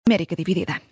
América Dividida.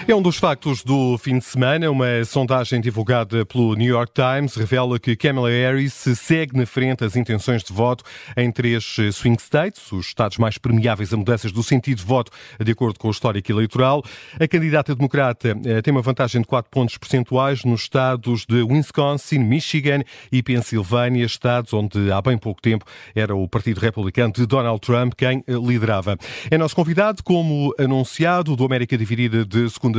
É um dos factos do fim de semana. Uma sondagem divulgada pelo New York Times revela que Kamala Harris segue na frente as intenções de voto em 3 swing states, os estados mais permeáveis a mudanças do sentido de voto, de acordo com o histórico eleitoral. A candidata democrata tem uma vantagem de 4 pontos percentuais nos estados de Wisconsin, Michigan e Pensilvânia, estados onde há bem pouco tempo era o Partido Republicano de Donald Trump quem liderava. É nosso convidado, como anunciado, do América Dividida de segunda-feira,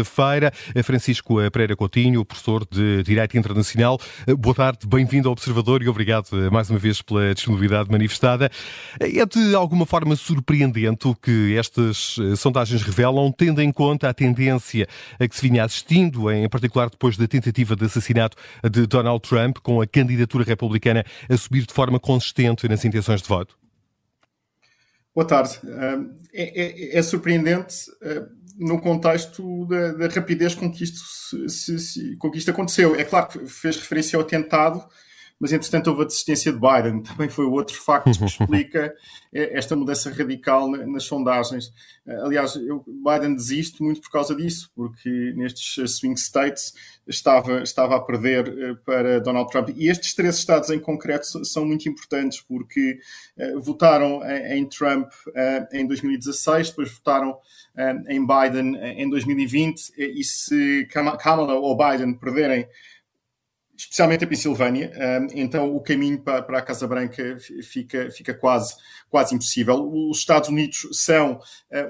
Francisco Pereira Coutinho, professor de Direito Internacional. Boa tarde, bem-vindo ao Observador e obrigado mais uma vez pela disponibilidade manifestada. É de alguma forma surpreendente o que estas sondagens revelam, tendo em conta a tendência a que se vinha assistindo, em particular depois da tentativa de assassinato de Donald Trump, com a candidatura republicana a subir de forma consistente nas intenções de voto? Boa tarde. É surpreendente no contexto da rapidez com que isto aconteceu. É claro que fez referência ao atentado, mas entretanto houve a desistência de Biden. Também foi outro facto que explica esta mudança radical nas sondagens. Aliás, Biden desiste muito por causa disso, porque nestes swing states estava a perder para Donald Trump. E estes 3 estados em concreto são muito importantes, porque votaram em Trump em 2016, depois votaram em Biden em 2020, e se Kamala ou Biden perderem, especialmente a Pensilvânia, então o caminho para a Casa Branca fica quase impossível. Os Estados Unidos são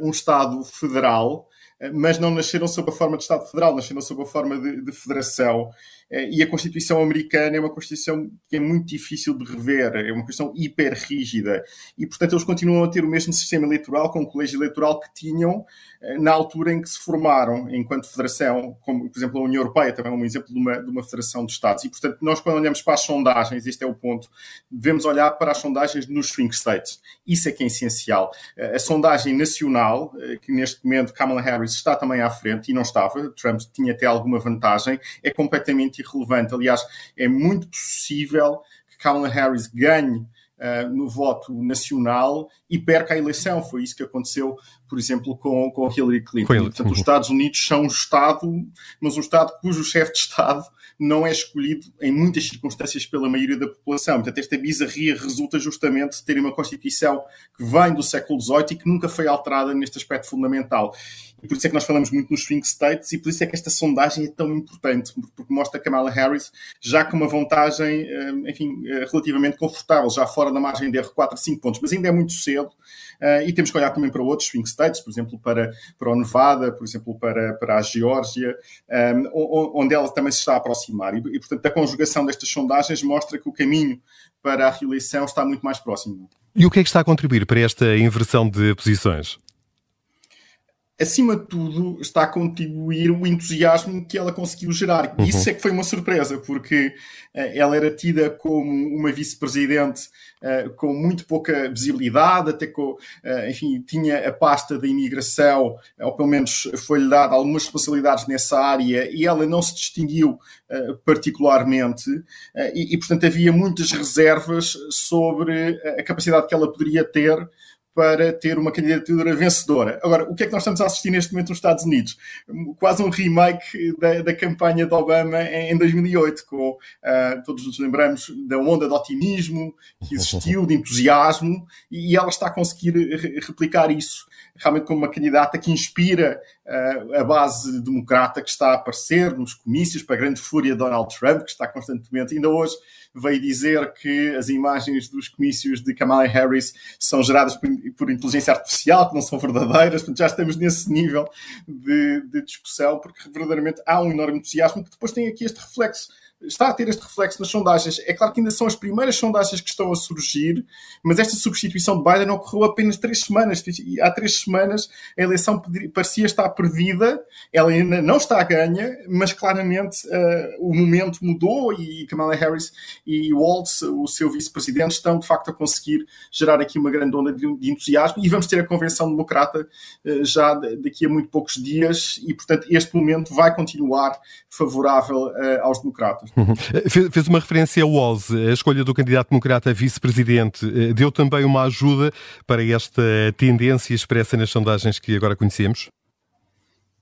um Estado federal, mas não nasceram sob a forma de Estado federal, nasceram sob a forma de federação. E a Constituição americana é uma Constituição que é muito difícil de rever, é uma Constituição hiper rígida. E, portanto, eles continuam a ter o mesmo sistema eleitoral, com o colégio eleitoral que tinham na altura em que se formaram enquanto federação, como, por exemplo, a União Europeia, também é um exemplo de uma federação de Estados. E, portanto, nós, quando olhamos para as sondagens, este é o ponto, devemos olhar para as sondagens nos swing states. Isso é que é essencial. A sondagem nacional, que neste momento Kamala Harris está também à frente, e não estava, Trump tinha até alguma vantagem, é completamente irrelevante. Aliás, é muito possível que Kamala Harris ganhe no voto nacional e perca a eleição. Foi isso que aconteceu, por exemplo, com Hillary Clinton. Portanto, os Estados Unidos são um Estado, mas um Estado cujo chefe de Estado não é escolhido em muitas circunstâncias pela maioria da população. Portanto, esta bizarria resulta justamente de terem uma Constituição que vem do século XVIII e que nunca foi alterada neste aspecto fundamental. E por isso é que nós falamos muito nos swing states e por isso é que esta sondagem é tão importante, porque mostra Kamala Harris já com uma vantagem, relativamente confortável, já fora da margem de erro, 4 a 5 pontos. Mas ainda é muito cedo e temos que olhar também para outros swing states, por exemplo, para o Nevada, por exemplo, para a Geórgia, onde ela também se está a aproximar. E, portanto, a conjugação destas sondagens mostra que o caminho para a reeleição está muito mais próximo. E o que é que está a contribuir para esta inversão de posições? Acima de tudo, está a contribuir o entusiasmo que ela conseguiu gerar. E isso é que foi uma surpresa, porque ela era tida como uma vice-presidente com muito pouca visibilidade, até tinha a pasta da imigração, ou pelo menos foi-lhe dada algumas responsabilidades nessa área, e ela não se distinguiu particularmente, e portanto havia muitas reservas sobre a capacidade que ela poderia ter para ter uma candidatura vencedora. Agora, o que é que nós estamos a assistir neste momento nos Estados Unidos? Quase um remake da campanha de Obama em 2008, todos nos lembramos da onda de otimismo que existiu, de entusiasmo, e ela está a conseguir replicar isso realmente como uma candidata que inspira a base democrata que está a aparecer nos comícios, para a grande fúria de Donald Trump, que está constantemente, ainda hoje veio dizer que as imagens dos comícios de Kamala Harris são geradas por inteligência artificial, que não são verdadeiras. Portanto, já estamos nesse nível de discussão, porque verdadeiramente há um enorme entusiasmo que depois tem aqui este reflexo está a ter este reflexo nas sondagens. É claro que ainda são as primeiras sondagens que estão a surgir, mas esta substituição de Biden ocorreu apenas 3 semanas. E há 3 semanas a eleição parecia estar perdida, ela ainda não está a ganha, mas claramente o momento mudou e Kamala Harris e Waltz, o seu vice-presidente, estão de facto a conseguir gerar aqui uma grande onda de entusiasmo e vamos ter a convenção democrata já daqui a muito poucos dias e, portanto, este momento vai continuar favorável aos democratas. Fez uma referência ao Walz. A escolha do candidato democrata a vice-presidente deu também uma ajuda para esta tendência expressa nas sondagens que agora conhecemos?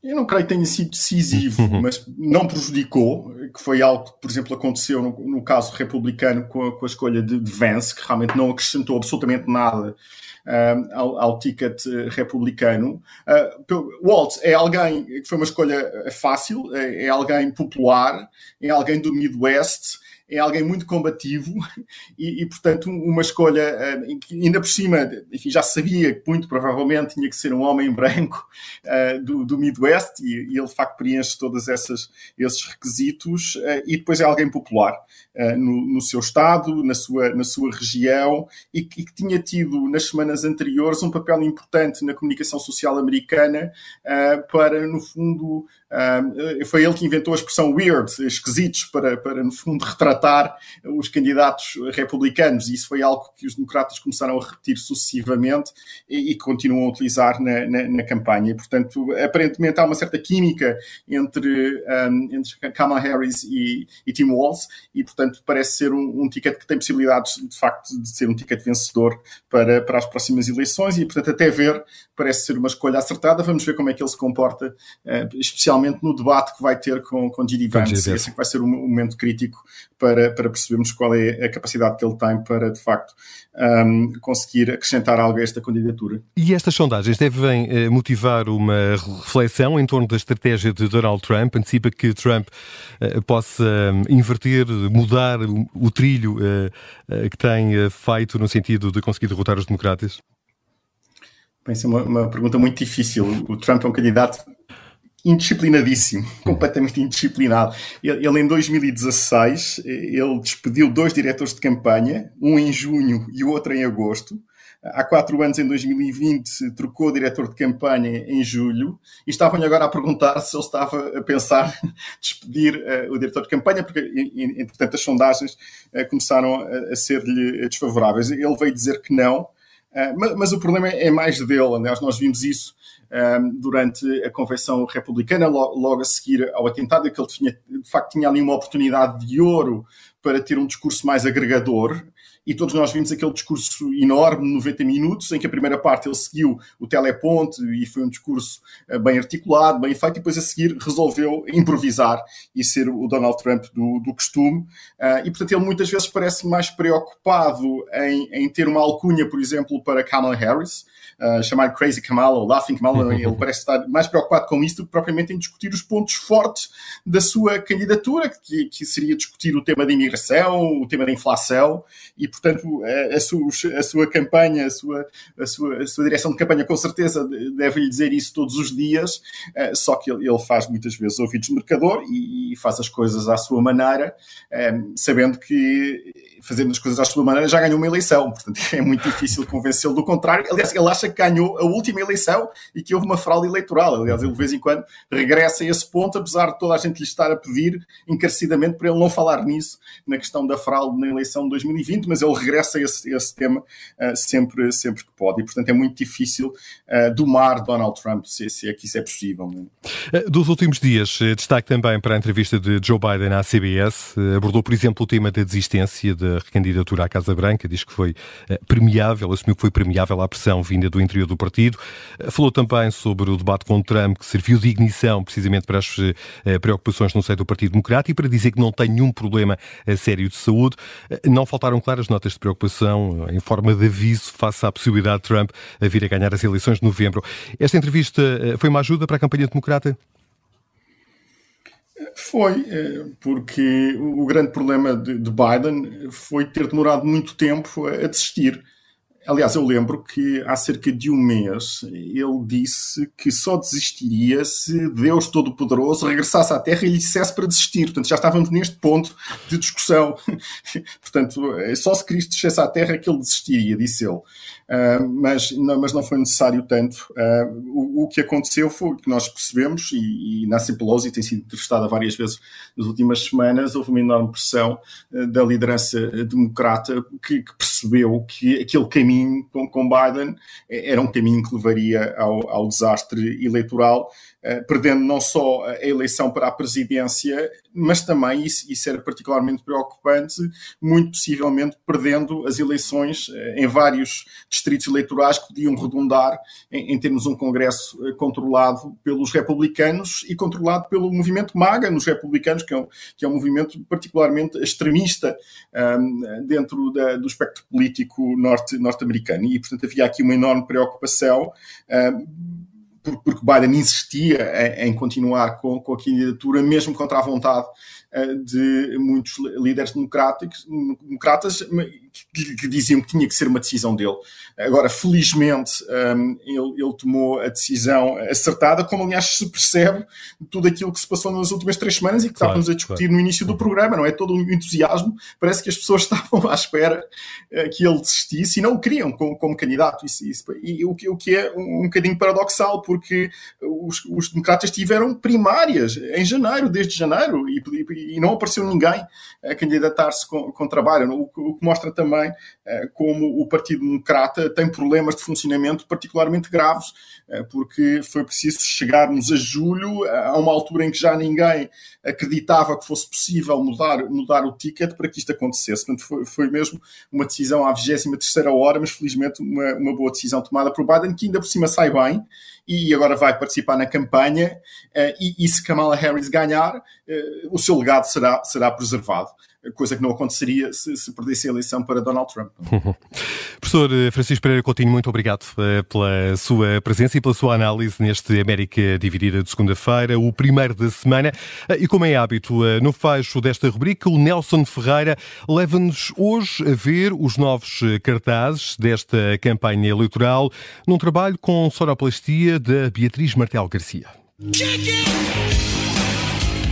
Eu não creio que tenha sido decisivo, mas não prejudicou, que foi algo que, por exemplo, aconteceu no caso republicano com a escolha de Vance, que realmente não acrescentou absolutamente nada ao ticket republicano. Waltz é alguém que foi uma escolha fácil, é alguém popular, é alguém do Midwest, é alguém muito combativo e portanto, uma escolha que ainda por cima, enfim, já sabia que muito provavelmente tinha que ser um homem branco do Midwest e ele de facto preenche todos esses requisitos e depois é alguém popular no seu estado, na sua região e que tinha tido nas semanas anteriores um papel importante na comunicação social americana para, no fundo, foi ele que inventou a expressão weird, esquisitos, para no fundo retratar os candidatos republicanos e isso foi algo que os democratas começaram a repetir sucessivamente e continuam a utilizar na campanha. E, portanto, aparentemente há uma certa química entre Kamala Harris e Tim Walz e, portanto, parece ser um ticket que tem possibilidades, de facto, de ser um ticket vencedor para as próximas eleições e, portanto, até ver, parece ser uma escolha acertada. Vamos ver como é que ele se comporta, especialmente no debate que vai ter com J.D. Vance. Esse vai ser um momento crítico para percebermos qual é a capacidade que ele tem para, de facto, conseguir acrescentar algo a esta candidatura. E estas sondagens devem motivar uma reflexão em torno da estratégia de Donald Trump? Antecipa que Trump possa inverter, mudar o trilho que tem feito no sentido de conseguir derrotar os democratas? Essa é uma pergunta muito difícil. O Trump é um candidato indisciplinadíssimo, completamente indisciplinado. Ele em 2016, ele despediu 2 diretores de campanha, um em junho e o outro em agosto. Há 4 anos, em 2020, trocou o diretor de campanha em julho e estavam-lhe agora a perguntar se ele estava a pensar despedir o diretor de campanha, porque, entretanto, as sondagens começaram a ser-lhe desfavoráveis. Ele veio dizer que não, mas o problema é mais dele. Aliás, nós vimos isso durante a convenção republicana, logo a seguir ao atentado, que ele de facto tinha ali uma oportunidade de ouro para ter um discurso mais agregador. E todos nós vimos aquele discurso enorme, 90 minutos, em que a primeira parte ele seguiu o teleponte e foi um discurso bem articulado, bem feito, e depois a seguir resolveu improvisar e ser o Donald Trump do costume. E, portanto, ele muitas vezes parece mais preocupado em ter uma alcunha, por exemplo, para Kamala Harris, chamar Crazy Kamala ou Laughing Kamala. Ele parece estar mais preocupado com isso do que propriamente em discutir os pontos fortes da sua candidatura, que seria discutir o tema da imigração, o tema da inflação, e, portanto, a sua campanha, a sua direção de campanha, com certeza, deve-lhe dizer isso todos os dias, só que ele faz muitas vezes ouvidos de mercador e faz as coisas à sua maneira, sabendo que, fazendo as coisas à sua maneira, já ganhou uma eleição. Portanto, é muito difícil convencê-lo do contrário. Aliás, ele acha que ganhou a última eleição e que houve uma fraude eleitoral. Aliás, ele de vez em quando regressa a esse ponto, apesar de toda a gente lhe estar a pedir encarecidamente para ele não falar nisso, na questão da fraude na eleição de 2020, mas ele regressa a esse tema sempre que pode. E, portanto, é muito difícil domar Donald Trump, se é que isso é possível. Dos últimos dias, destaque também para a entrevista de Joe Biden à CBS. Abordou, por exemplo, o tema da desistência da recandidatura à Casa Branca. Diz que foi premiável, assumiu que foi premiável à pressão vinda do interior do partido. Falou também sobre o debate com Trump, que serviu de ignição precisamente para as preocupações no seio do Partido Democrata e para dizer que não tem nenhum problema sério de saúde. Não faltaram claras notas de preocupação em forma de aviso face à possibilidade de Trump vir a ganhar as eleições de novembro. Esta entrevista foi uma ajuda para a campanha democrata? Foi, porque o grande problema de Biden foi ter demorado muito tempo a desistir. Aliás, eu lembro que há cerca de um mês ele disse que só desistiria se Deus Todo-Poderoso regressasse à Terra e lhe dissesse para desistir. Portanto, já estávamos neste ponto de discussão. Portanto, só se Cristo descesse à Terra que ele desistiria, disse ele. Mas não foi necessário tanto. O que aconteceu foi que nós percebemos, e Nancy Pelosi tem sido entrevistada várias vezes nas últimas semanas, houve uma enorme pressão da liderança democrata que percebeu que aquele caminho com Biden era um caminho que levaria ao desastre eleitoral, perdendo não só a eleição para a presidência, mas também, isso era particularmente preocupante, muito possivelmente perdendo as eleições em vários distritos eleitorais que podiam redundar em termos de um Congresso controlado pelos republicanos e controlado pelo movimento MAGA nos republicanos, que é um movimento particularmente extremista dentro do espectro político norte-americano. E, portanto, havia aqui uma enorme preocupação porque Biden insistia em continuar com a candidatura, mesmo contra a vontade de muitos líderes democratas que diziam que tinha que ser uma decisão dele. Agora, felizmente, ele tomou a decisão acertada, como aliás se percebe de tudo aquilo que se passou nas últimas 3 semanas e que estávamos a discutir no início do programa, não é? Todo o entusiasmo, parece que as pessoas estavam à espera que ele desistisse e não o queriam como candidato. O que é um bocadinho paradoxal, porque os democratas tiveram primárias em janeiro, desde janeiro, e não apareceu ninguém a candidatar-se com trabalho, o que mostra também como o Partido Democrata tem problemas de funcionamento particularmente graves, porque foi preciso chegarmos a julho, a uma altura em que já ninguém acreditava que fosse possível mudar o ticket para que isto acontecesse. Portanto, foi mesmo uma decisão à 23ª hora, mas felizmente uma boa decisão tomada por Biden, que ainda por cima sai bem, e agora vai participar na campanha, e se Kamala Harris ganhar, o seu legado será preservado, coisa que não aconteceria se perdesse a eleição para Donald Trump. Professor Francisco Pereira Coutinho, muito obrigado pela sua presença e pela sua análise neste América Dividida de segunda-feira, o primeiro da semana. E como é hábito, no fecho desta rubrica, o Nelson Ferreira leva-nos hoje a ver os novos cartazes desta campanha eleitoral num trabalho com sonoplastia da Beatriz Martel Garcia.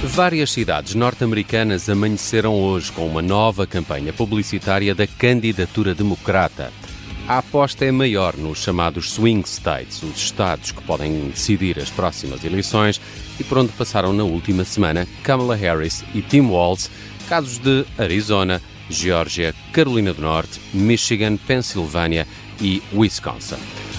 Várias cidades norte-americanas amanheceram hoje com uma nova campanha publicitária da candidatura democrata. A aposta é maior nos chamados swing states, os estados que podem decidir as próximas eleições e por onde passaram na última semana Kamala Harris e Tim Walz, casos de Arizona, Geórgia, Carolina do Norte, Michigan, Pensilvânia e Wisconsin.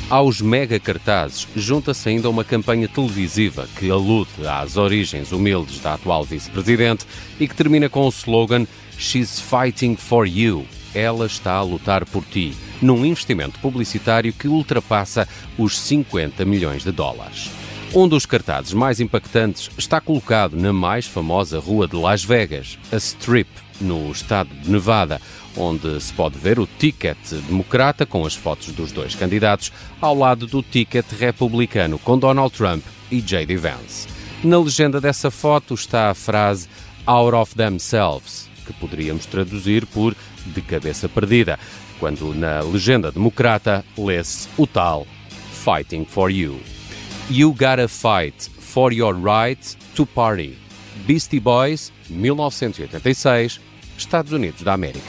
Aos mega cartazes junta-se ainda uma campanha televisiva que alude às origens humildes da atual vice-presidente e que termina com o slogan "She's fighting for you", ela está a lutar por ti, num investimento publicitário que ultrapassa os 50 milhões de dólares. Um dos cartazes mais impactantes está colocado na mais famosa rua de Las Vegas, a Strip, no estado de Nevada, onde se pode ver o ticket democrata com as fotos dos dois candidatos ao lado do ticket republicano com Donald Trump e J.D. Vance. Na legenda dessa foto está a frase "out of themselves", que poderíamos traduzir por "de cabeça perdida", quando na legenda democrata lê-se o tal "fighting for you". You gotta fight for your right to party. Beastie Boys, 1986, Estados Unidos da América.